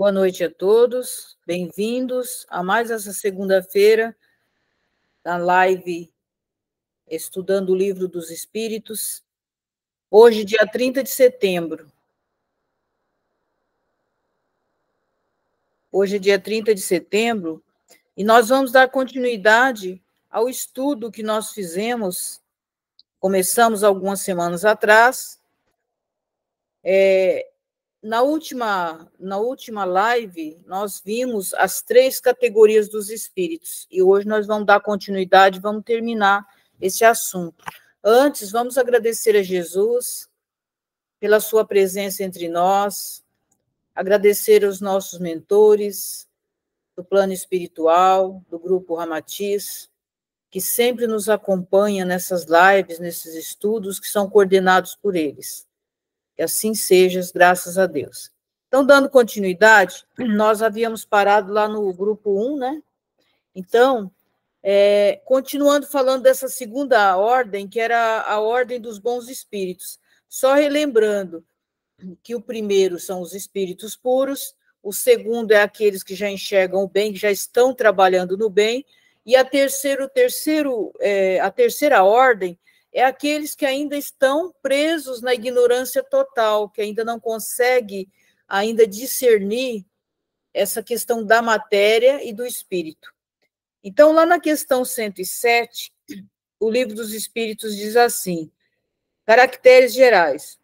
Boa noite a todos, bem-vindos a mais essa segunda-feira na live Estudando o Livro dos Espíritos. Hoje, dia 30 de setembro. Hoje é dia 30 de setembro e nós vamos dar continuidade ao estudo que nós começamos algumas semanas atrás. Na última live, nós vimos as 3 categorias dos espíritos, e hoje nós vamos dar continuidade, vamos terminar esse assunto. Antes, vamos agradecer a Jesus pela sua presença entre nós, agradecer aos nossos mentores do plano espiritual, do Grupo Ramatiz, que sempre nos acompanha nessas lives, nesses estudos que são coordenados por eles. Que assim seja, graças a Deus. Então, dando continuidade, nós havíamos parado lá no grupo 1, né? Então, continuando falando dessa segunda ordem, que era a ordem dos bons espíritos. Só relembrando que o primeiro são os espíritos puros, o segundo é aqueles que já enxergam o bem, que já estão trabalhando no bem, e a terceira ordem é aqueles que ainda estão presos na ignorância total, que ainda não conseguem ainda discernir essa questão da matéria e do espírito. Então, lá na questão 107, o Livro dos Espíritos diz assim: caracteres gerais.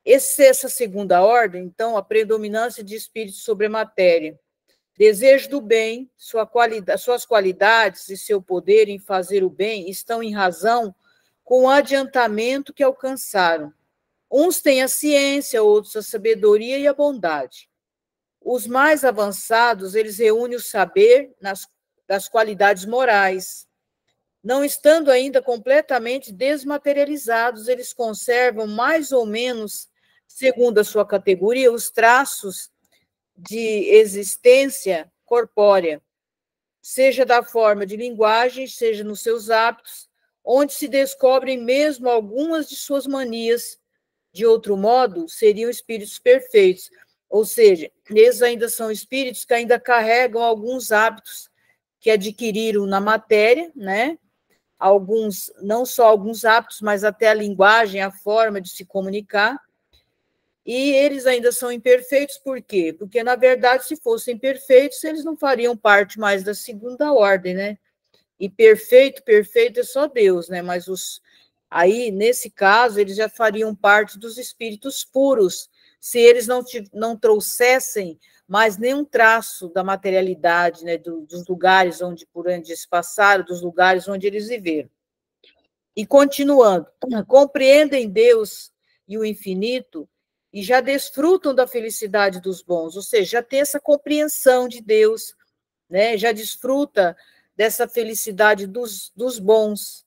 Essa segunda ordem, então, a predominância de espíritos sobre a matéria, desejo do bem, suas qualidades e seu poder em fazer o bem estão em razão com o adiantamento que alcançaram. Uns têm a ciência, outros a sabedoria e a bondade. Os mais avançados, eles reúnem o saber das qualidades morais. Não estando ainda completamente desmaterializados, eles conservam mais ou menos, segundo a sua categoria, os traços de existência corpórea, seja da forma de linguagem, seja nos seus hábitos, onde se descobrem mesmo algumas de suas manias. De outro modo, seriam espíritos perfeitos, ou seja, eles ainda são espíritos que ainda carregam alguns hábitos que adquiriram na matéria, né? Não só alguns hábitos, mas até a linguagem, a forma de se comunicar, e eles ainda são imperfeitos, por quê? Porque, na verdade, se fossem perfeitos, eles não fariam parte mais da segunda ordem, né? E perfeito é só Deus, né? Mas aí, nesse caso, eles já fariam parte dos espíritos puros, se eles não trouxessem mais nenhum traço da materialidade, né? Dos lugares por onde eles passaram, dos lugares onde eles viveram. E continuando, compreendem Deus e o infinito e já desfrutam da felicidade dos bons, ou seja, já tem essa compreensão de Deus, né? Já desfruta dessa felicidade dos bons,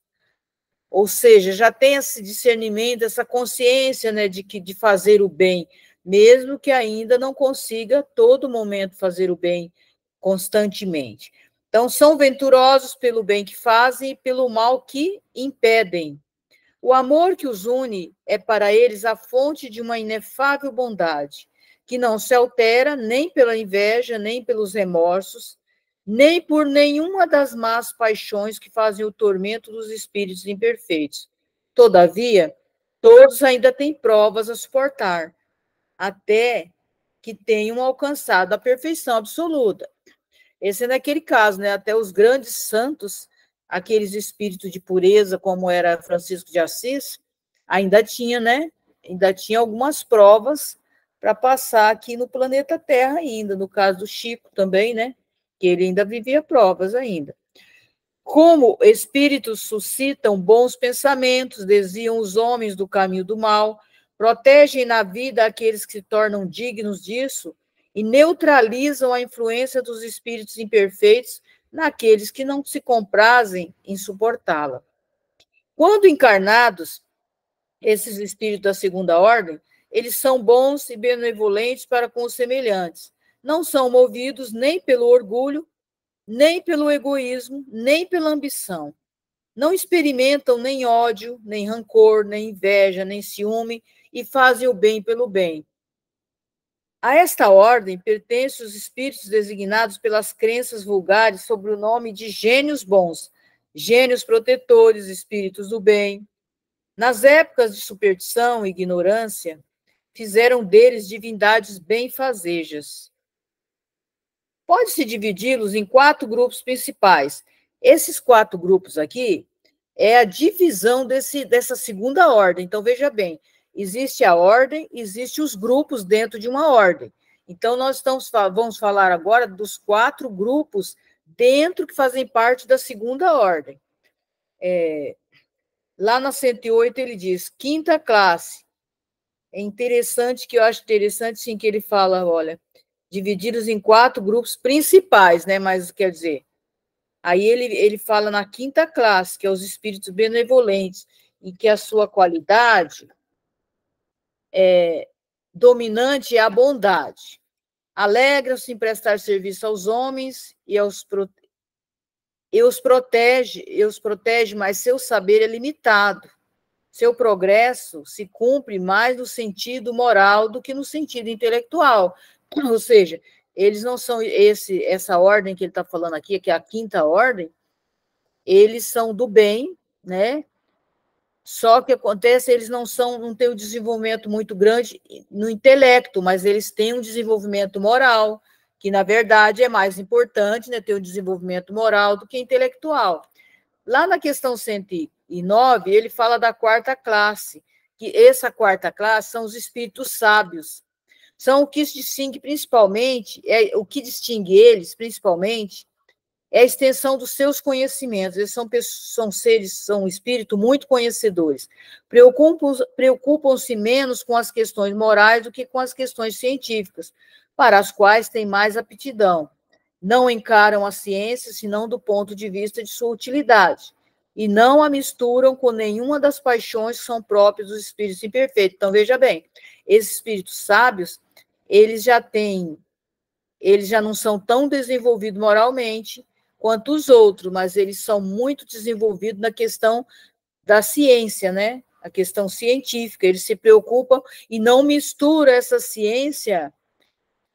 ou seja, já tem esse discernimento, essa consciência, né, de fazer o bem, mesmo que ainda não consiga todo momento fazer o bem constantemente. Então, são venturosos pelo bem que fazem e pelo mal que impedem. O amor que os une é para eles a fonte de uma inefável bondade, que não se altera nem pela inveja, nem pelos remorsos, nem por nenhuma das más paixões que fazem o tormento dos espíritos imperfeitos. Todavia, todos ainda têm provas a suportar, até que tenham alcançado a perfeição absoluta. Esse é naquele caso, né? Até os grandes santos, aqueles espíritos de pureza, como era Francisco de Assis, ainda tinha, né? Ainda tinha algumas provas para passar aqui no planeta Terra ainda, no caso do Chico também, né? Que ele ainda vivia provas ainda. Como espíritos suscitam bons pensamentos, desviam os homens do caminho do mal, protegem na vida aqueles que se tornam dignos disso e neutralizam a influência dos espíritos imperfeitos naqueles que não se comprazem em suportá-la. Quando encarnados, esses espíritos da segunda ordem, eles são bons e benevolentes para com os semelhantes. Não são movidos nem pelo orgulho, nem pelo egoísmo, nem pela ambição. Não experimentam nem ódio, nem rancor, nem inveja, nem ciúme, e fazem o bem pelo bem. A esta ordem pertencem os espíritos designados pelas crenças vulgares sob o nome de gênios bons, gênios protetores, espíritos do bem. Nas épocas de superstição e ignorância, fizeram deles divindades benfazejas. Pode-se dividi-los em 4 grupos principais. Esses 4 grupos aqui é a divisão dessa segunda ordem. Então, veja bem, existe a ordem, existem os grupos dentro de uma ordem. Então, nós vamos falar agora dos 4 grupos dentro que fazem parte da segunda ordem. Lá na 108 ele diz, quinta classe. É interessante, que eu acho interessante, sim, que ele fala, olha, divididos em 4 grupos principais, né? Mas, quer dizer, aí ele fala na quinta classe, que é os espíritos benevolentes, e que a sua qualidade dominante é a bondade. Alegram-se em prestar serviço aos homens e os protege, mas seu saber é limitado. Seu progresso se cumpre mais no sentido moral do que no sentido intelectual. Ou seja, eles não são essa ordem que ele está falando aqui, que é a quinta ordem, eles são do bem, né? Só que acontece, eles não têm um desenvolvimento muito grande no intelecto, mas eles têm um desenvolvimento moral, que, na verdade, é mais importante, né, ter um desenvolvimento moral do que intelectual. Lá na questão 109, ele fala da quarta classe, que essa quarta classe são os espíritos sábios. São o que se distingue principalmente, o que distingue eles, principalmente, é a extensão dos seus conhecimentos. Eles são espíritos muito conhecedores. Preocupam-se menos com as questões morais do que com as questões científicas, para as quais têm mais aptidão. Não encaram a ciência, senão do ponto de vista de sua utilidade, e não a misturam com nenhuma das paixões que são próprias dos espíritos imperfeitos. Então, veja bem, esses espíritos sábios, eles já não são tão desenvolvidos moralmente quanto os outros, mas eles são muito desenvolvidos na questão da ciência, né? A questão científica, eles se preocupam e não misturam essa ciência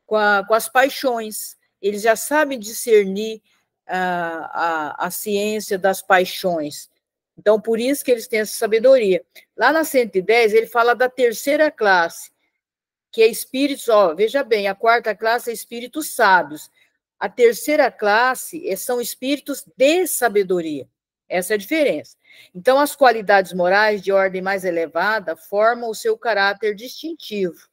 com as paixões. Eles já sabem discernir a ciência das paixões. Então, por isso que eles têm essa sabedoria. Lá na 110, ele fala da terceira classe, que é espíritos, veja bem, a quarta classe é espíritos sábios. A terceira classe são espíritos de sabedoria. Essa é a diferença. Então, as qualidades morais de ordem mais elevada formam o seu caráter distintivo.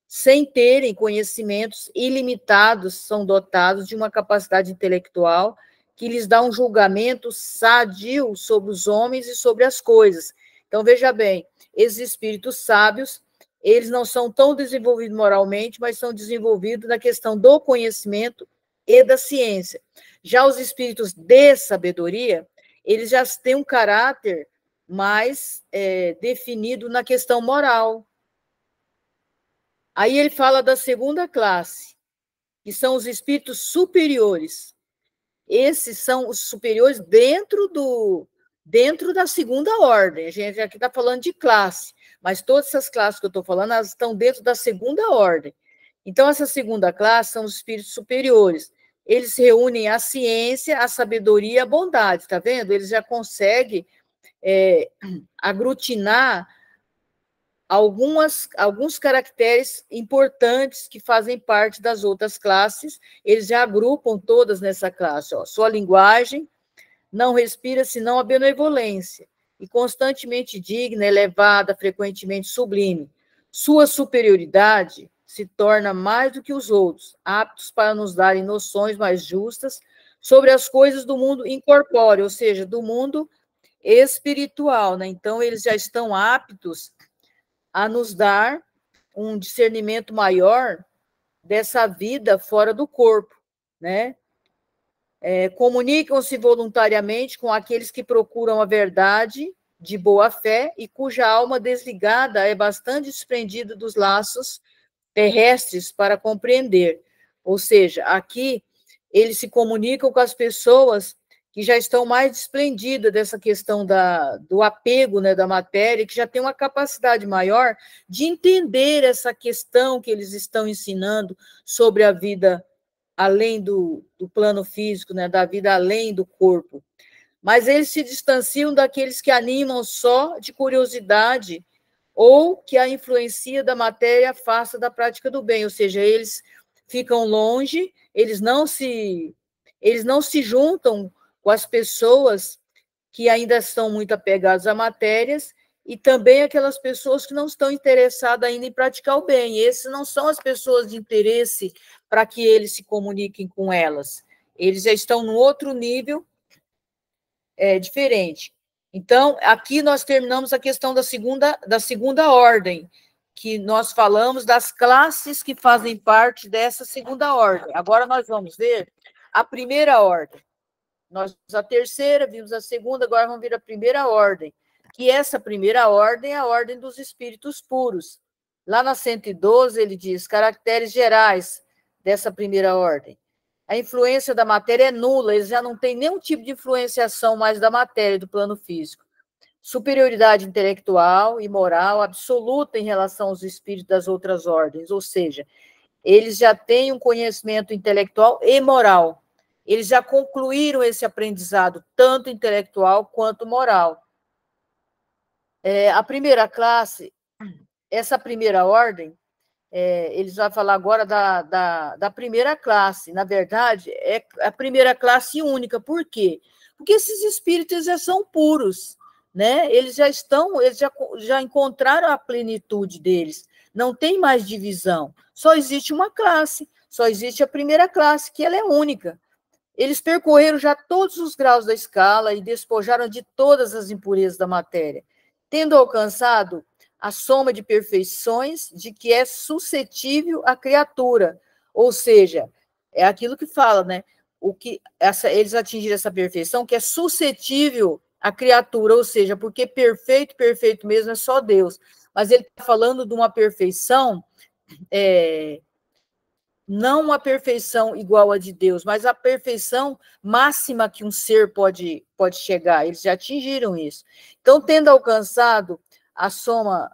Sem terem conhecimentos ilimitados, são dotados de uma capacidade intelectual que lhes dá um julgamento sadio sobre os homens e sobre as coisas. Então, veja bem, esses espíritos sábios, eles não são tão desenvolvidos moralmente, mas são desenvolvidos na questão do conhecimento e da ciência. Já os espíritos de sabedoria, eles já têm um caráter mais definido na questão moral. Aí ele fala da segunda classe, que são os espíritos superiores. Esses são os superiores dentro da segunda ordem. A gente aqui está falando de classe, mas todas essas classes que eu estou falando, elas estão dentro da segunda ordem. Então, essa segunda classe são os espíritos superiores. Eles reúnem a ciência, a sabedoria e a bondade, está vendo? Eles já conseguem aglutinar alguns caracteres importantes que fazem parte das outras classes, eles já agrupam todas nessa classe. Sua linguagem não respira senão a benevolência, e constantemente digna, elevada, frequentemente sublime. Sua superioridade se torna mais do que os outros, aptos para nos darem noções mais justas sobre as coisas do mundo incorpóreo, ou seja, do mundo espiritual, né? Então, eles já estão aptos a nos dar um discernimento maior dessa vida fora do corpo, né? Comunicam-se voluntariamente com aqueles que procuram a verdade de boa fé e cuja alma desligada é bastante desprendida dos laços terrestres para compreender. Ou seja, aqui eles se comunicam com as pessoas que já estão mais desprendidas dessa questão do apego, né, da matéria, que já tem uma capacidade maior de entender essa questão que eles estão ensinando sobre a vida além do plano físico, né, da vida além do corpo. Mas eles se distanciam daqueles que animam só de curiosidade ou que a influência da matéria afasta da prática do bem, ou seja, eles ficam longe, eles não se juntam com as pessoas que ainda estão muito apegadas a matérias e também aquelas pessoas que não estão interessadas ainda em praticar o bem. Esses não são as pessoas de interesse para que eles se comuniquem com elas. Eles já estão num outro nível diferente. Então, aqui nós terminamos a questão da segunda ordem, que nós falamos das classes que fazem parte dessa segunda ordem. Agora nós vamos ver a primeira ordem. Nós vimos a terceira, vimos a segunda, agora vamos ver a primeira ordem, que essa primeira ordem é a ordem dos espíritos puros. Lá na 112, ele diz, caracteres gerais dessa primeira ordem. A influência da matéria é nula, eles já não têm nenhum tipo de influenciação mais da matéria, do plano físico. Superioridade intelectual e moral absoluta em relação aos espíritos das outras ordens, ou seja, eles já têm um conhecimento intelectual e moral. Eles já concluíram esse aprendizado, tanto intelectual quanto moral. A primeira classe, essa primeira ordem, eles vão falar agora da primeira classe. Na verdade, é a primeira classe única. Por quê? Porque esses espíritos já são puros, né? Eles já encontraram a plenitude deles. Não tem mais divisão. Só existe uma classe, só existe a primeira classe, que ela é única. Eles percorreram já todos os graus da escala e despojaram de todas as impurezas da matéria, tendo alcançado a soma de perfeições de que é suscetível a criatura. Ou seja, é aquilo que fala, né? Eles atingiram essa perfeição que é suscetível à criatura, ou seja, porque perfeito mesmo é só Deus. Mas ele está falando de uma perfeição, não uma perfeição igual a de Deus, mas a perfeição máxima que um ser pode chegar. Eles já atingiram isso. Então, tendo alcançado a soma,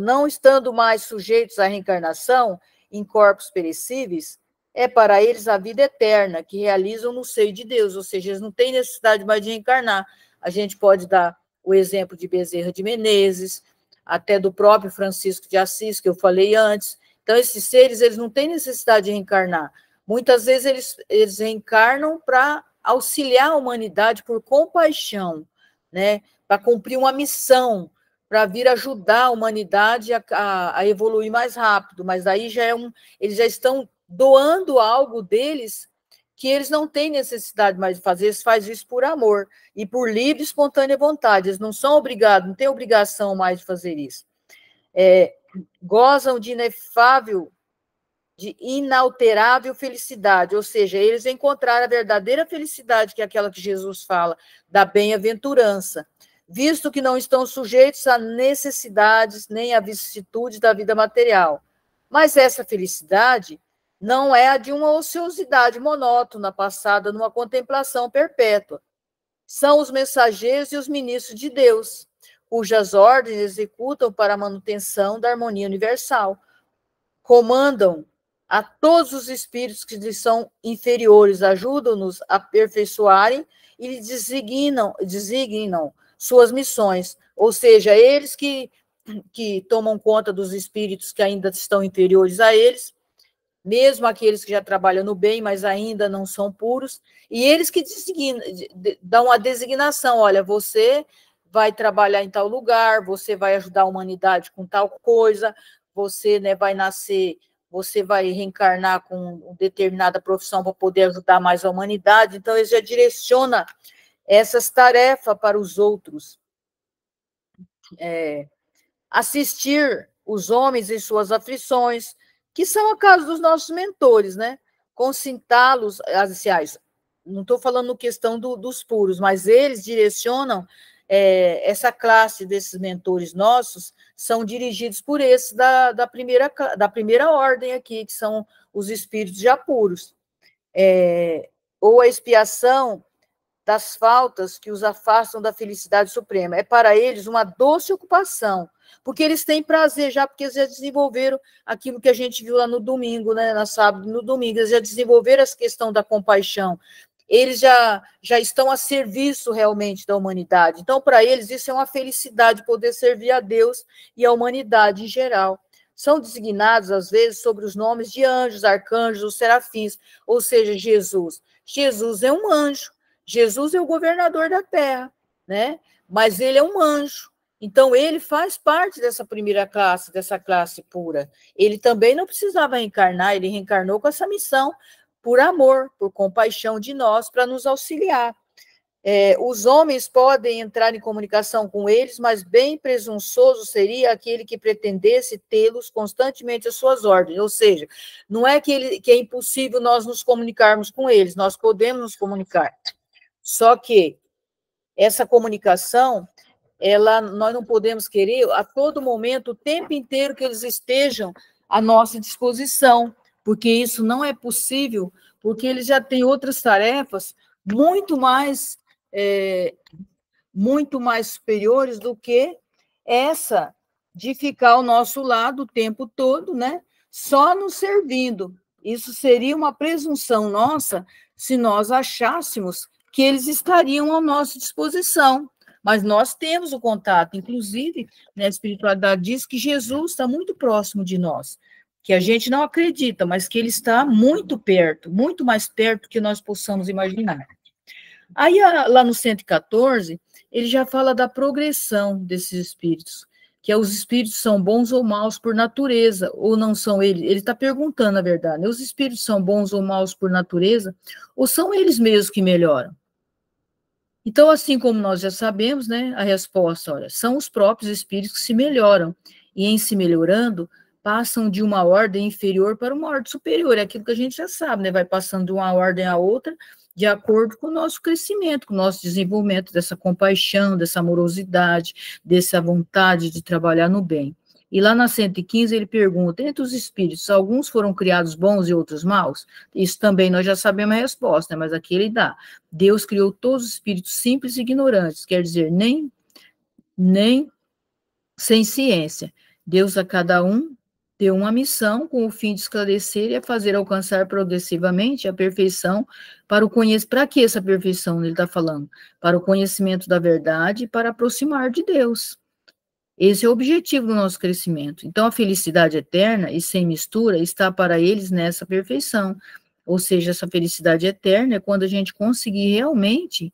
não estando mais sujeitos à reencarnação em corpos perecíveis, é para eles a vida eterna, que realizam no seio de Deus, ou seja, eles não têm necessidade mais de reencarnar. A gente pode dar o exemplo de Bezerra de Menezes, até do próprio Francisco de Assis, que eu falei antes. Então, esses seres, eles não têm necessidade de reencarnar. Muitas vezes eles reencarnam para auxiliar a humanidade por compaixão, né? Para cumprir uma missão, para vir ajudar a humanidade a evoluir mais rápido. Mas aí eles já estão doando algo deles que eles não têm necessidade mais de fazer, eles fazem isso por amor e por livre e espontânea vontade. Eles não são obrigados, não têm obrigação mais de fazer isso. Gozam de inefável, de inalterável felicidade, ou seja, eles encontraram a verdadeira felicidade, que é aquela que Jesus fala, da bem-aventurança, visto que não estão sujeitos a necessidades nem a vicissitudes da vida material. Mas essa felicidade não é a de uma ociosidade monótona, passada numa contemplação perpétua. São os mensageiros e os ministros de Deus, cujas ordens executam para a manutenção da harmonia universal. Comandam a todos os espíritos que lhes são inferiores, ajudam-nos a aperfeiçoarem e designam suas missões, ou seja, eles que tomam conta dos espíritos que ainda estão inferiores a eles, mesmo aqueles que já trabalham no bem, mas ainda não são puros, e eles que dão a designação, olha, você vai trabalhar em tal lugar, você vai ajudar a humanidade com tal coisa, você, né, vai nascer, você vai reencarnar com determinada profissão para poder ajudar mais a humanidade. Então, ele já direciona essas tarefas para os outros. Assistir os homens em suas aflições, que são a casa dos nossos mentores, né? Concintá-los, aliás, não estou falando questão dos puros, mas eles direcionam essa classe desses mentores nossos, são dirigidos por esses da primeira ordem aqui, que são os espíritos já puros. Ou a expiação das faltas que os afastam da felicidade suprema. É para eles uma doce ocupação, porque eles têm prazer já, porque eles já desenvolveram aquilo que a gente viu lá no domingo, né, na sábado, no domingo, eles já desenvolveram essa questão da compaixão, eles já estão a serviço realmente da humanidade. Então, para eles, isso é uma felicidade, poder servir a Deus e a humanidade em geral. São designados, às vezes, sobre os nomes de anjos, arcanjos, os serafins, ou seja, Jesus. Jesus é um anjo, Jesus é o governador da terra, né? Mas ele é um anjo. Então, ele faz parte dessa primeira classe, dessa classe pura. Ele também não precisava reencarnar, ele reencarnou com essa missão por amor, por compaixão de nós, para nos auxiliar. Os homens podem entrar em comunicação com eles, mas bem presunçoso seria aquele que pretendesse tê-los constantemente às suas ordens. Ou seja, não é que é impossível nós nos comunicarmos com eles, nós podemos nos comunicar. Só que essa comunicação, nós não podemos querer a todo momento, o tempo inteiro, que eles estejam à nossa disposição, porque isso não é possível, porque eles já têm outras tarefas muito mais superiores do que essa de ficar ao nosso lado o tempo todo, né? Só nos servindo. Isso seria uma presunção nossa se nós achássemos que eles estariam à nossa disposição. Mas nós temos o contato, inclusive, né, a espiritualidade diz que Jesus está muito próximo de nós, que a gente não acredita, mas que ele está muito perto, muito mais perto do que nós possamos imaginar. Aí, lá no 114, ele já fala da progressão desses espíritos, que os espíritos são bons ou maus por natureza, ou não são eles? Ele está perguntando, na verdade, né? Os espíritos são bons ou maus por natureza, ou são eles mesmos que melhoram? Então, assim como nós já sabemos, né, a resposta, olha, são os próprios espíritos que se melhoram, e em se melhorando, passam de uma ordem inferior para uma ordem superior, é aquilo que a gente já sabe, né, vai passando de uma ordem a outra, de acordo com o nosso crescimento, com o nosso desenvolvimento, dessa compaixão, dessa amorosidade, dessa vontade de trabalhar no bem. E lá na 115 ele pergunta, entre os espíritos, alguns foram criados bons e outros maus? Isso também nós já sabemos a resposta, né? Mas aqui ele dá. Deus criou todos os espíritos simples e ignorantes, quer dizer, nem sem ciência. Deus a cada um deu uma missão com o fim de esclarecer e a fazer alcançar progressivamente a perfeição para o conhecimento. Para que essa perfeição ele está falando? Para o conhecimento da verdade e para aproximar de Deus. Esse é o objetivo do nosso crescimento. Então, a felicidade eterna e sem mistura está para eles nessa perfeição. Ou seja, essa felicidade eterna é quando a gente conseguir realmente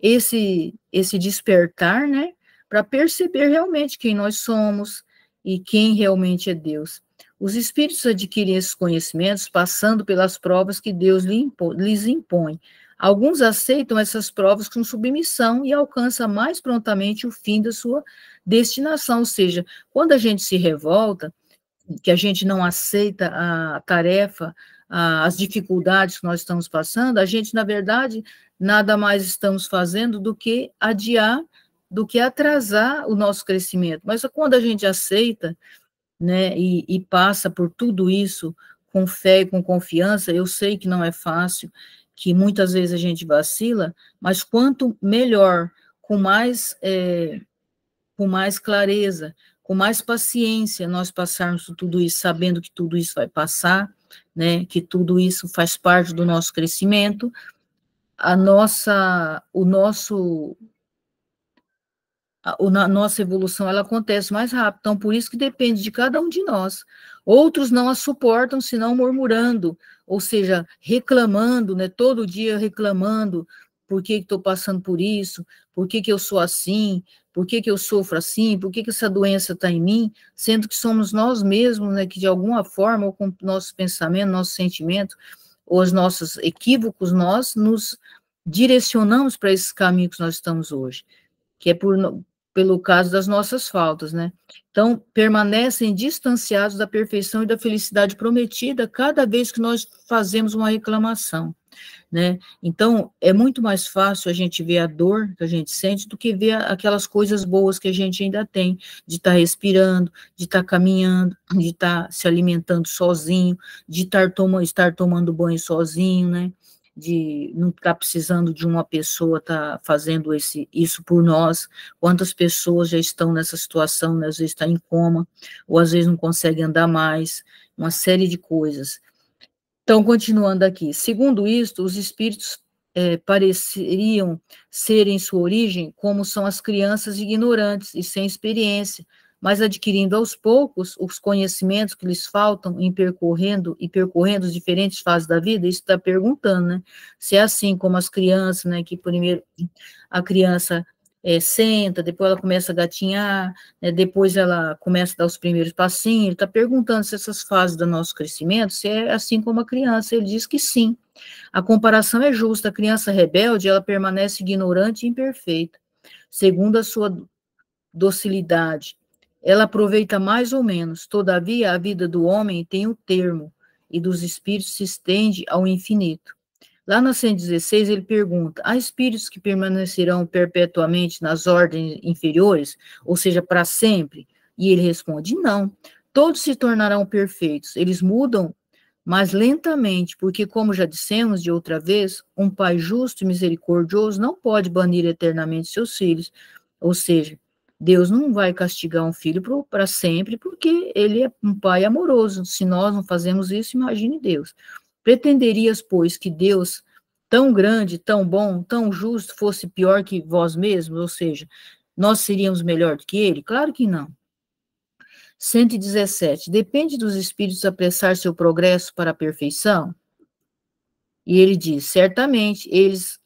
esse despertar, né? Para perceber realmente quem nós somos e quem realmente é Deus. Os espíritos adquirem esses conhecimentos passando pelas provas que Deus lhes impõe. Alguns aceitam essas provas com submissão e alcançam mais prontamente o fim da sua destinação, ou seja, quando a gente se revolta, que a gente não aceita a tarefa, as dificuldades que nós estamos passando, a gente, na verdade, nada mais estamos fazendo do que adiar, do que atrasar o nosso crescimento. Mas quando a gente aceita, né, e passa por tudo isso com fé e com confiança, eu sei que não é fácil, que muitas vezes a gente vacila, mas quanto melhor, com mais clareza, com mais paciência, nós passarmos por tudo isso, sabendo que tudo isso vai passar, né, que tudo isso faz parte do nosso crescimento, a nossa evolução, ela acontece mais rápido, então por isso que depende de cada um de nós. Outros não a suportam, senão murmurando, ou seja, reclamando, né, todo dia reclamando, por que estou passando por isso, por que eu sou assim, por que eu sofro assim, por que essa doença está em mim, sendo que somos nós mesmos, né, que de alguma forma, ou com nossos pensamentos, nossos sentimentos, ou os nossos equívocos, nós nos direcionamos para esses caminhos que nós estamos hoje, que é pelo caso das nossas faltas, né? Então, permanecem distanciados da perfeição e da felicidade prometida cada vez que nós fazemos uma reclamação, né? Então, é muito mais fácil a gente ver a dor que a gente sente do que ver aquelas coisas boas que a gente ainda tem, de estar respirando, de estar caminhando, de estar se alimentando sozinho, de estar tomando banho sozinho, né? de não estar precisando de uma pessoa estar fazendo isso por nós, quantas pessoas já estão nessa situação, né, às vezes está em coma, ou às vezes não consegue andar mais, uma série de coisas. Então, continuando aqui, segundo isto, os espíritos pareceriam ser em sua origem como são as crianças ignorantes e sem experiência, mas adquirindo aos poucos os conhecimentos que lhes faltam em percorrendo as diferentes fases da vida. Isso está perguntando, né? Se é assim como as crianças, né? Que primeiro a criança senta, depois ela começa a gatinhar, né, depois ela começa a dar os primeiros passinhos. Ele está perguntando se essas fases do nosso crescimento, se é assim como a criança. Ele diz que sim. A comparação é justa. A criança rebelde, ela permanece ignorante e imperfeita, segundo a sua docilidade. Ela aproveita mais ou menos. Todavia, a vida do homem tem o termo, e dos espíritos se estende ao infinito. Lá na 116, ele pergunta: há espíritos que permanecerão perpetuamente nas ordens inferiores, ou seja, para sempre? E ele responde: não. Todos se tornarão perfeitos. Eles mudam, mas lentamente, porque, como já dissemos de outra vez, um pai justo e misericordioso não pode banir eternamente seus filhos. Ou seja, Deus não vai castigar um filho para sempre, porque ele é um pai amoroso. Se nós não fazemos isso, imagine Deus. Pretenderias, pois, que Deus, tão grande, tão bom, tão justo, fosse pior que vós mesmos? Ou seja, nós seríamos melhor do que ele? Claro que não. 117. Depende dos espíritos apressar seu progresso para a perfeição? E ele diz: certamente, eles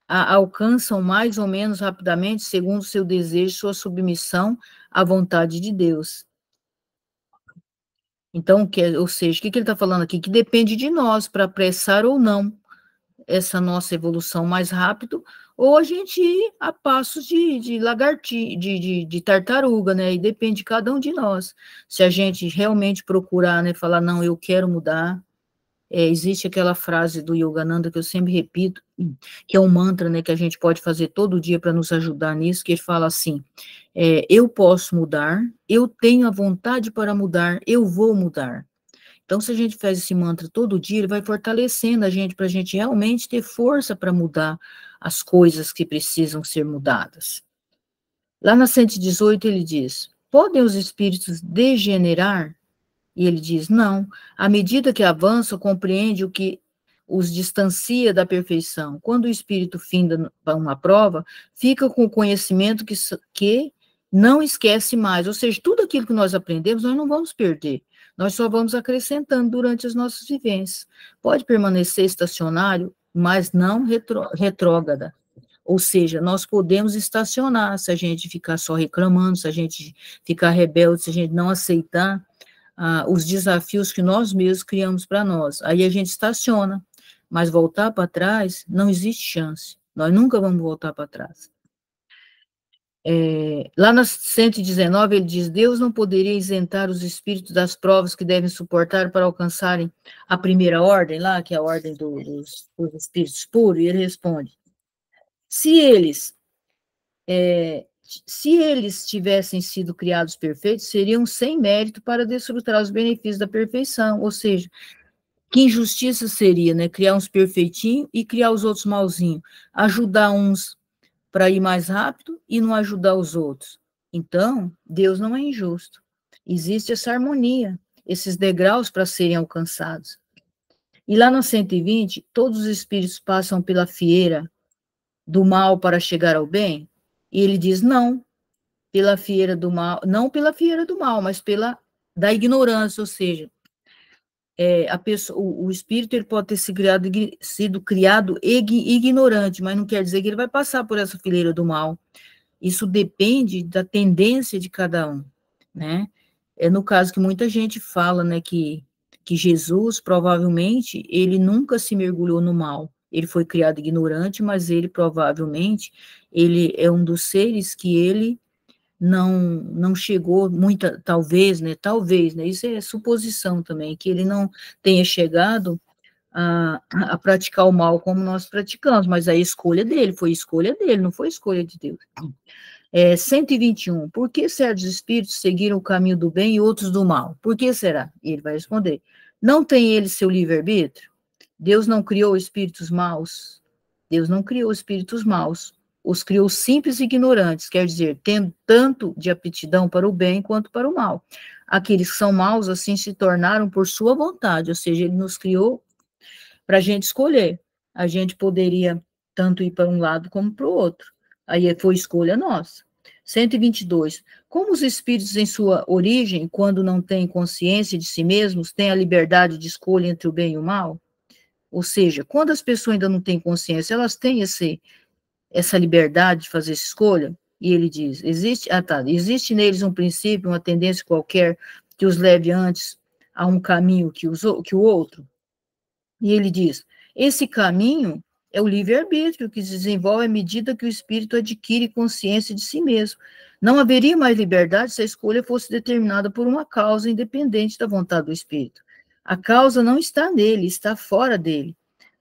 alcançam mais ou menos rapidamente, segundo seu desejo, sua submissão à vontade de Deus. Então, ou seja, o que ele está falando aqui? Que depende de nós para apressar ou não essa nossa evolução mais rápido, ou a gente ir a passos de lagartixa, de tartaruga, né? E depende de cada um de nós. Se a gente realmente procurar, né, falar, não, eu quero mudar. Existe aquela frase do Yogananda que eu sempre repito, que é um mantra, né, que a gente pode fazer todo dia para nos ajudar nisso, que ele fala assim: eu posso mudar, eu tenho a vontade para mudar, eu vou mudar. Então, se a gente faz esse mantra todo dia, ele vai fortalecendo a gente, para a gente realmente ter força para mudar as coisas que precisam ser mudadas. Lá na 118 ele diz: podem os espíritos degenerar? E ele diz: não, à medida que avança, compreende o que os distancia da perfeição. Quando o espírito finda uma prova, fica com o conhecimento que não esquece mais, ou seja, tudo aquilo que nós aprendemos, nós não vamos perder, nós só vamos acrescentando durante as nossas vivências. Pode permanecer estacionário, mas não retrógrada. Ou seja, nós podemos estacionar se a gente ficar só reclamando, se a gente ficar rebelde, se a gente não aceitar os desafios que nós mesmos criamos para nós. Aí a gente estaciona, mas voltar para trás não existe chance. Nós nunca vamos voltar para trás. Lá na 119 ele diz: Deus não poderia isentar os espíritos das provas que devem suportar para alcançarem a primeira ordem, lá, que é a ordem dos espíritos puros, e ele responde: se eles tivessem sido criados perfeitos, seriam sem mérito para desfrutar os benefícios da perfeição. Ou seja, que injustiça seria, né? Criar uns perfeitinhos e criar os outros malzinhos. Ajudar uns para ir mais rápido e não ajudar os outros. Então, Deus não é injusto. Existe essa harmonia, esses degraus para serem alcançados. E lá no 120, todos os espíritos passam pela fieira do mal para chegar ao bem? E ele diz: não, pela fieira do mal, não pela fieira do mal, mas pela da ignorância, ou seja, a pessoa, o espírito ele pode ter sido criado ignorante, mas não quer dizer que ele vai passar por essa fileira do mal. Isso depende da tendência de cada um, né? No caso que muita gente fala, né, que Jesus, provavelmente, ele nunca se mergulhou no mal. Ele foi criado ignorante, mas ele, provavelmente, ele é um dos seres que ele não chegou talvez, né, isso é suposição também, que ele não tenha chegado a praticar o mal como nós praticamos, mas a escolha dele, foi escolha dele, não foi escolha de Deus. 121, por que certos espíritos seguiram o caminho do bem e outros do mal? Por que será? E ele vai responder: não tem ele seu livre-arbítrio? Deus não criou espíritos maus. Deus não criou espíritos maus. Os criou simples e ignorantes, quer dizer, tendo tanto de aptidão para o bem quanto para o mal. Aqueles que são maus, assim, se tornaram por sua vontade, ou seja, ele nos criou para a gente escolher. A gente poderia tanto ir para um lado como para o outro. Aí foi escolha nossa. 122. Como os espíritos em sua origem, quando não têm consciência de si mesmos, têm a liberdade de escolha entre o bem e o mal? Ou seja, quando as pessoas ainda não têm consciência, elas têm essa liberdade de fazer essa escolha? E ele diz, existe neles um princípio, uma tendência qualquer que os leve antes a um caminho que o outro? E ele diz, esse caminho é o livre-arbítrio que se desenvolve à medida que o espírito adquire consciência de si mesmo. Não haveria mais liberdade se a escolha fosse determinada por uma causa independente da vontade do espírito. A causa não está nele, está fora dele.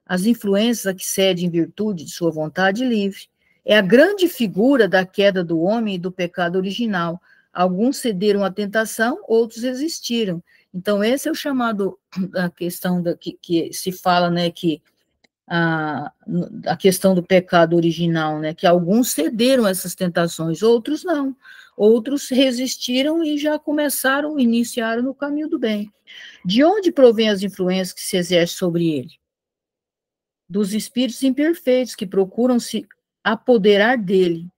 As influências a que cede em virtude de sua vontade livre. É a grande figura da queda do homem e do pecado original. Alguns cederam à tentação, outros resistiram. Então, esse é o chamado, a questão que se fala, né, que a questão do pecado original, né, que alguns cederam a essas tentações, outros não. Outros resistiram e já iniciaram no caminho do bem. De onde provém as influências que se exercem sobre ele? Dos espíritos imperfeitos que procuram se apoderar dele,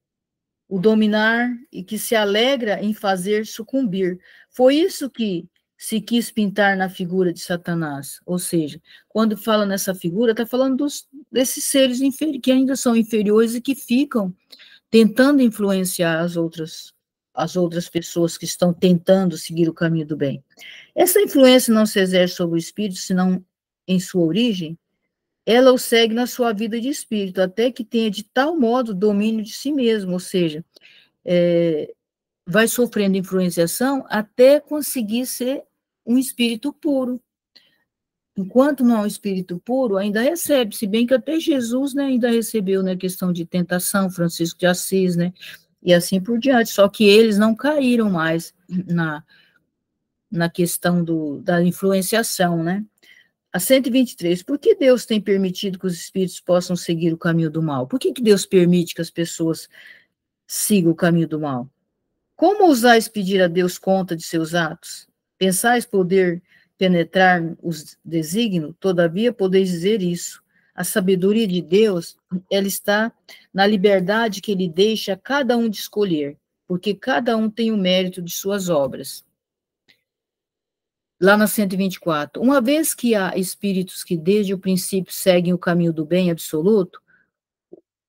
o dominar e que se alegra em fazer sucumbir. Foi isso que se quis pintar na figura de Satanás. Ou seja, quando fala nessa figura, está falando desses seres que ainda são inferiores e que ficam tentando influenciar as outras pessoas que estão tentando seguir o caminho do bem. Essa influência não se exerce sobre o espírito, senão em sua origem. Ela o segue na sua vida de espírito, até que tenha de tal modo domínio de si mesmo, ou seja, vai sofrendo influenciação até conseguir ser um espírito puro. Enquanto não é um espírito puro, ainda recebe, se bem que até Jesus, né, ainda recebeu, né, questão de tentação, Francisco de Assis, né, e assim por diante, só que eles não caíram mais na questão da influenciação, né. A 123, por que Deus tem permitido que os espíritos possam seguir o caminho do mal? Por que Deus permite que as pessoas sigam o caminho do mal? Como ousais pedir a Deus conta de seus atos? Pensais poder penetrar os desígnios? Todavia, podeis dizer isso. A sabedoria de Deus, ela está na liberdade que ele deixa a cada um de escolher, porque cada um tem o mérito de suas obras. Lá na 124, uma vez que há espíritos que desde o princípio seguem o caminho do bem absoluto,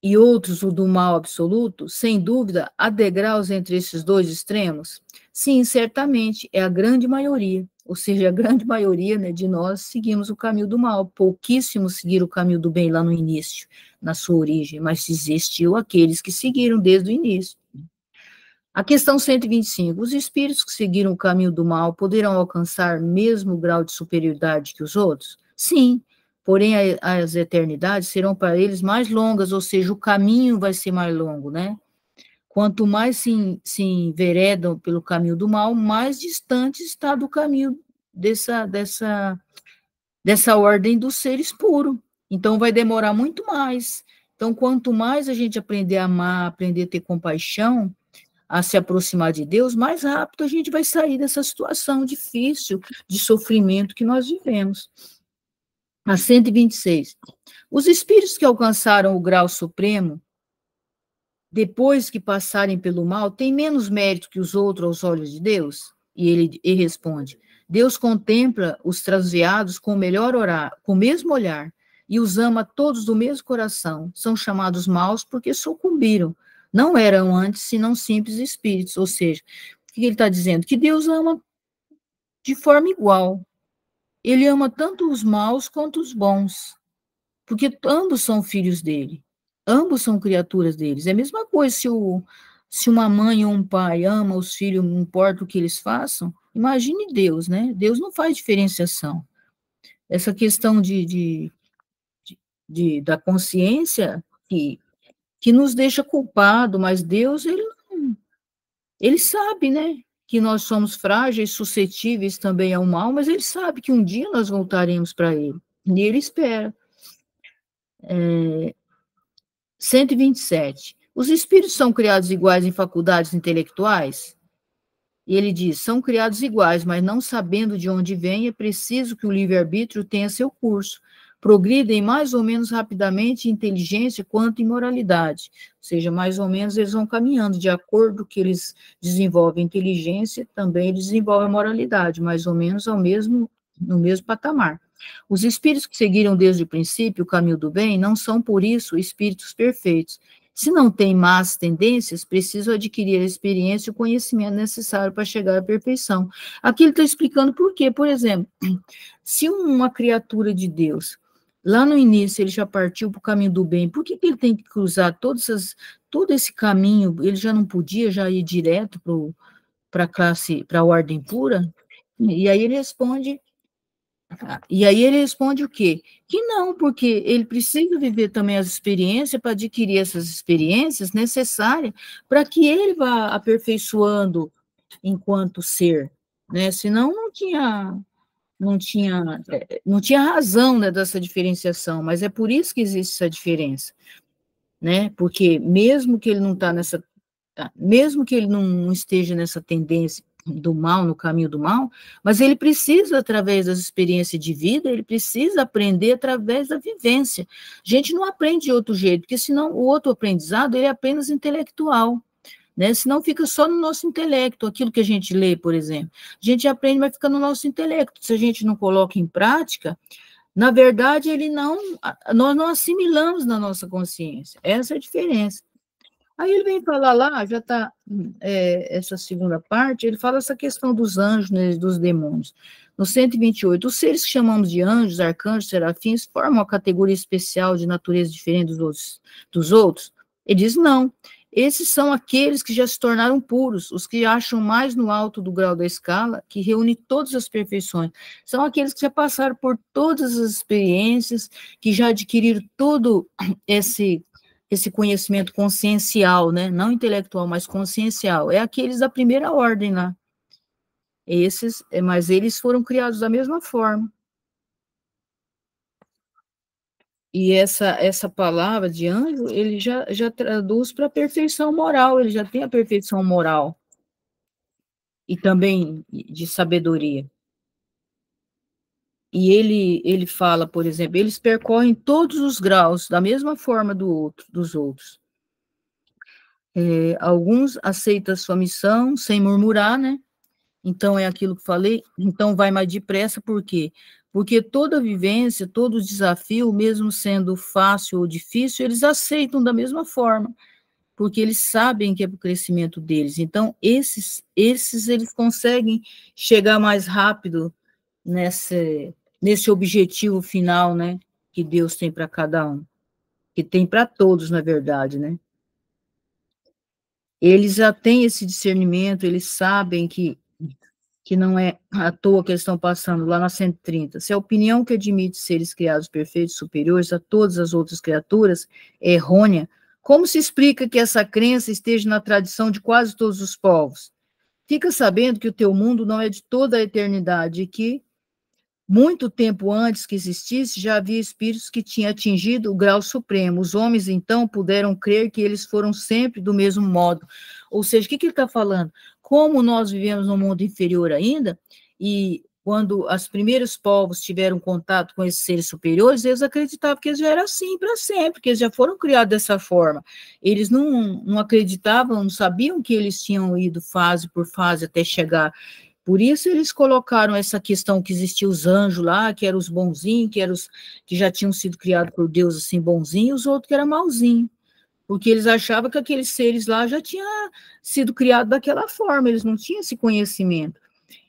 e outros o do mal absoluto, sem dúvida, há degraus entre esses dois extremos? Sim, certamente, é a grande maioria, ou seja, a grande maioria, né, de nós seguimos o caminho do mal, pouquíssimos seguiram o caminho do bem lá no início, na sua origem, mas existiu aqueles que seguiram desde o início. A questão 125, os espíritos que seguiram o caminho do mal poderão alcançar mesmo grau de superioridade que os outros? Sim, porém as eternidades serão para eles mais longas, ou seja, o caminho vai ser mais longo, né? Quanto mais se enveredam pelo caminho do mal, mais distante está do caminho dessa ordem dos seres puros. Então, vai demorar muito mais. Então, quanto mais a gente aprender a amar, aprender a ter compaixão, a se aproximar de Deus, mais rápido a gente vai sair dessa situação difícil de sofrimento que nós vivemos. A 126. Os espíritos que alcançaram o grau supremo, depois que passarem pelo mal, têm menos mérito que os outros aos olhos de Deus? E ele responde, Deus contempla os transviados com o mesmo olhar, e os ama todos do mesmo coração. São chamados maus porque sucumbiram. Não eram antes, senão simples espíritos. Ou seja, o que ele está dizendo? Que Deus ama de forma igual. Ele ama tanto os maus quanto os bons, porque ambos são filhos dele, ambos são criaturas deles. É a mesma coisa se uma mãe ou um pai ama os filhos, não importa o que eles façam, imagine Deus, né? Deus não faz diferenciação. Essa questão da consciência que nos deixa culpado, mas Deus, ele sabe, né, que nós somos frágeis, suscetíveis também ao mal, mas ele sabe que um dia nós voltaremos para ele. E ele espera. 127. Os espíritos são criados iguais em faculdades intelectuais? E ele diz, são criados iguais, mas não sabendo de onde vem, é preciso que o livre-arbítrio tenha seu curso. Progridem mais ou menos rapidamente em inteligência quanto em moralidade. Ou seja, mais ou menos eles vão caminhando, de acordo que eles desenvolvem inteligência, também eles desenvolvem a moralidade, mais ou menos no mesmo patamar. Os espíritos que seguiram desde o princípio o caminho do bem não são, por isso, espíritos perfeitos. Se não têm más tendências, precisam adquirir a experiência e o conhecimento necessário para chegar à perfeição. Aqui ele está explicando por quê. Por exemplo, se uma criatura de Deus, lá no início, ele já partiu para o caminho do bem, por que ele tem que cruzar todo esse caminho? Ele já não podia já ir direto para a ordem pura? E aí ele responde o quê? Que não, porque ele precisa viver também as experiências para adquirir essas experiências necessárias para que ele vá aperfeiçoando enquanto ser, né? Senão não tinha razão, né, dessa diferenciação, mas é por isso que existe essa diferença, né? Porque mesmo que ele não esteja nessa tendência do mal, no caminho do mal, mas ele precisa, através das experiências de vida, ele precisa aprender através da vivência. A gente não aprende de outro jeito, porque senão o outro aprendizado ele é apenas intelectual, né? Senão fica só no nosso intelecto, aquilo que a gente lê, por exemplo. A gente aprende, mas fica no nosso intelecto. Se a gente não coloca em prática, na verdade, nós não assimilamos na nossa consciência. Essa é a diferença. Aí ele vem falar lá, já está essa segunda parte, ele fala essa questão dos anjos, né, dos demônios. No 128, os seres que chamamos de anjos, arcanjos, serafins, formam uma categoria especial de natureza diferente dos outros? Ele diz, não. Esses são aqueles que já se tornaram puros, os que acham mais no alto do grau da escala, que reúne todas as perfeições. São aqueles que já passaram por todas as experiências, que já adquiriram todo esse conhecimento consciencial, né? Não intelectual, mas consciencial. É aqueles da primeira ordem lá. Mas eles foram criados da mesma forma. E essa palavra de anjo, ele já traduz para a perfeição moral, ele já tem a perfeição moral. E também de sabedoria. E ele fala, por exemplo, eles percorrem todos os graus da mesma forma dos outros. Alguns aceitam a sua missão sem murmurar, né? Então, é aquilo que falei, então vai mais depressa, por quê? Porque toda vivência, todo desafio, mesmo sendo fácil ou difícil, eles aceitam da mesma forma, porque eles sabem que é para o crescimento deles. Então, esses eles conseguem chegar mais rápido nesse objetivo final, né, que Deus tem para cada um, que tem para todos, na verdade, né? Eles já têm esse discernimento, eles sabem que não é à toa que eles estão passando lá na 130. Se a opinião que admite seres criados perfeitos superiores a todas as outras criaturas é errônea, como se explica que essa crença esteja na tradição de quase todos os povos? Fica sabendo que o teu mundo não é de toda a eternidade e que, muito tempo antes que existisse, já havia espíritos que tinham atingido o grau supremo. Os homens, então, puderam crer que eles foram sempre do mesmo modo. Ou seja, o que ele está falando? Como nós vivemos num mundo inferior ainda, e quando os primeiros povos tiveram contato com esses seres superiores, eles acreditavam que eles já eram assim para sempre, que eles já foram criados dessa forma. Eles não acreditavam, não sabiam que eles tinham ido fase por fase até chegar. Por isso eles colocaram essa questão que existiam os anjos lá, que eram os bonzinhos, que já tinham sido criados por Deus assim bonzinhos, os outros que eram malzinhos, porque eles achavam que aqueles seres lá já tinham sido criados daquela forma, eles não tinham esse conhecimento.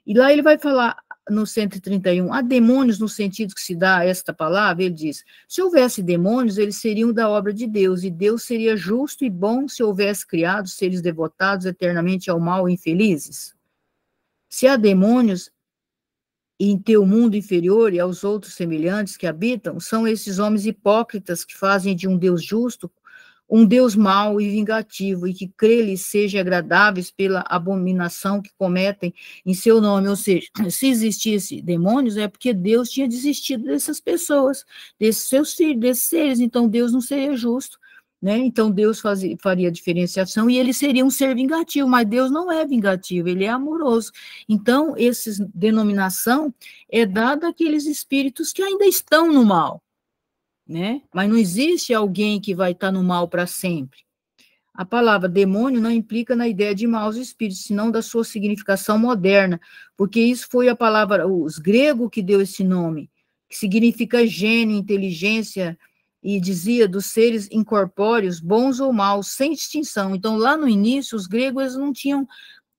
E lá ele vai falar no 131, há demônios no sentido que se dá a esta palavra, ele diz, se houvesse demônios, eles seriam da obra de Deus, e Deus seria justo e bom se houvesse criado seres devotados eternamente ao mal e infelizes. Se há demônios em teu mundo inferior e aos outros semelhantes que habitam, são esses homens hipócritas que fazem de um Deus justo um Deus mau e vingativo, e que crê-lhes seja agradáveis pela abominação que cometem em seu nome. Ou seja, se existisse demônios, é porque Deus tinha desistido dessas pessoas, desses seus filhos, desses seres, então Deus não seria justo, né? Então Deus faria diferenciação e ele seria um ser vingativo, mas Deus não é vingativo, ele é amoroso. Então, essa denominação é dada àqueles espíritos que ainda estão no mal, né? Mas não existe alguém que vai estar no mal para sempre. A palavra demônio não implica na ideia de maus espíritos, senão da sua significação moderna, porque isso foi a palavra, os gregos que deu esse nome, que significa gênio, inteligência, e dizia dos seres incorpóreos, bons ou maus, sem distinção. Então, lá no início, os gregos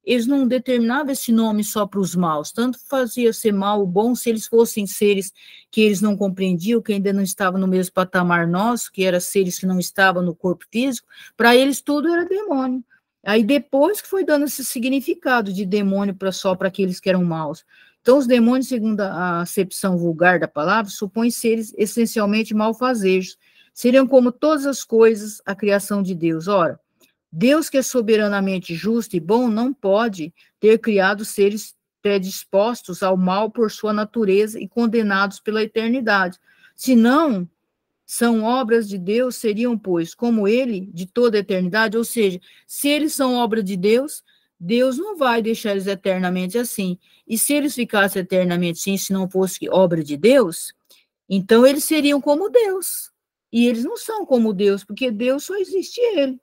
eles não determinavam esse nome só para os maus, tanto fazia ser mal ou bom se eles fossem seres que eles não compreendiam, que ainda não estavam no mesmo patamar nosso, que eram seres que não estavam no corpo físico, para eles tudo era demônio. Aí depois que foi dando esse significado de demônio só para aqueles que eram maus. Então, os demônios, segundo a acepção vulgar da palavra, supõem seres essencialmente malfazejos, seriam como todas as coisas a criação de Deus. Ora, Deus, que é soberanamente justo e bom, não pode ter criado seres predispostos ao mal por sua natureza e condenados pela eternidade. Se não são obras de Deus, seriam, pois, como ele, de toda a eternidade, ou seja, se eles são obra de Deus, Deus não vai deixar eles eternamente assim. E se eles ficassem eternamente assim, se não fosse obra de Deus, então eles seriam como Deus. E eles não são como Deus, porque Deus só existe ele.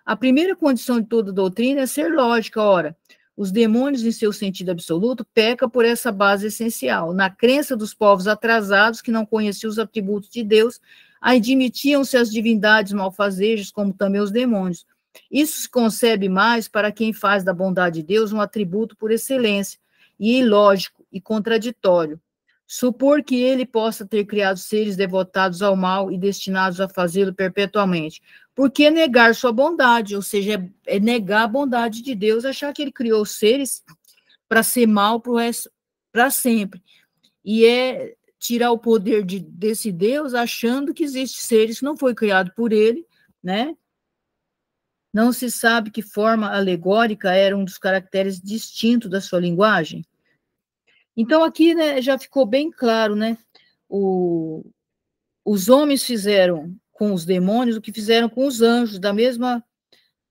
A primeira condição de toda doutrina é ser lógica. Ora, os demônios, em seu sentido absoluto, pecam por essa base essencial. Na crença dos povos atrasados, que não conheciam os atributos de Deus, admitiam-se as divindades malfazejas, como também os demônios. Isso se concebe mais para quem faz da bondade de Deus um atributo por excelência, e ilógico e contraditório. Supor que ele possa ter criado seres devotados ao mal e destinados a fazê-lo perpetuamente. Por que negar sua bondade? Ou seja, é negar a bondade de Deus, achar que ele criou seres para ser mal para sempre. E é tirar o poder desse Deus achando que existem seres que não foi criado por ele, né? Não se sabe que forma alegórica era um dos caracteres distintos da sua linguagem. Então, aqui, né, já ficou bem claro, né? Os homens fizeram com os demônios o que fizeram com os anjos, da mesma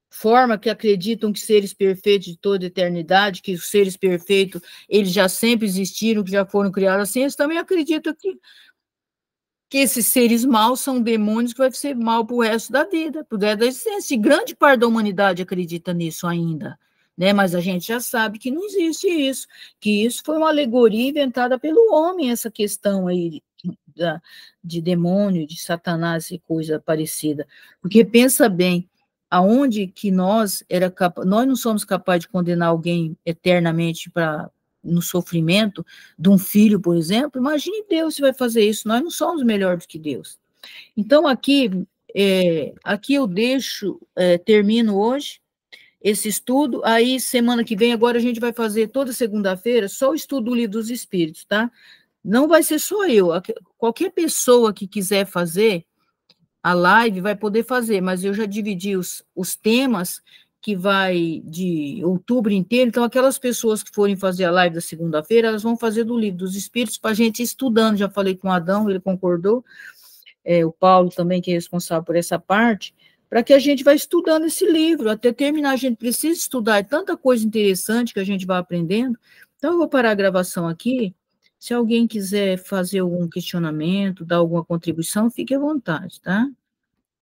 forma que acreditam que seres perfeitos de toda eternidade, que os seres perfeitos, eles já sempre existiram, que já foram criados assim, eles também acreditam que esses seres maus são demônios que vai ser mal para o resto da vida, para o resto da existência. E grande parte da humanidade acredita nisso ainda, né? Mas a gente já sabe que não existe isso, que isso foi uma alegoria inventada pelo homem, essa questão aí de demônio, de Satanás e coisa parecida. Porque pensa bem, aonde que nós não somos capazes de condenar alguém eternamente no sofrimento de um filho, por exemplo, imagine Deus se vai fazer isso, nós não somos melhores do que Deus. Então, aqui eu deixo, termino hoje esse estudo, aí semana que vem, agora a gente vai fazer toda segunda-feira, só o estudo do Livro dos Espíritos, tá? Não vai ser só eu, qualquer pessoa que quiser fazer a live vai poder fazer, mas eu já dividi os temas que vai de outubro inteiro, então aquelas pessoas que forem fazer a live da segunda-feira, elas vão fazer do Livro dos Espíritos para a gente ir estudando, já falei com o Adão, ele concordou, o Paulo também, que é responsável por essa parte, para que a gente vá estudando esse livro, até terminar, a gente precisa estudar, é tanta coisa interessante que a gente vai aprendendo, então eu vou parar a gravação aqui, se alguém quiser fazer algum questionamento, dar alguma contribuição, fique à vontade, tá?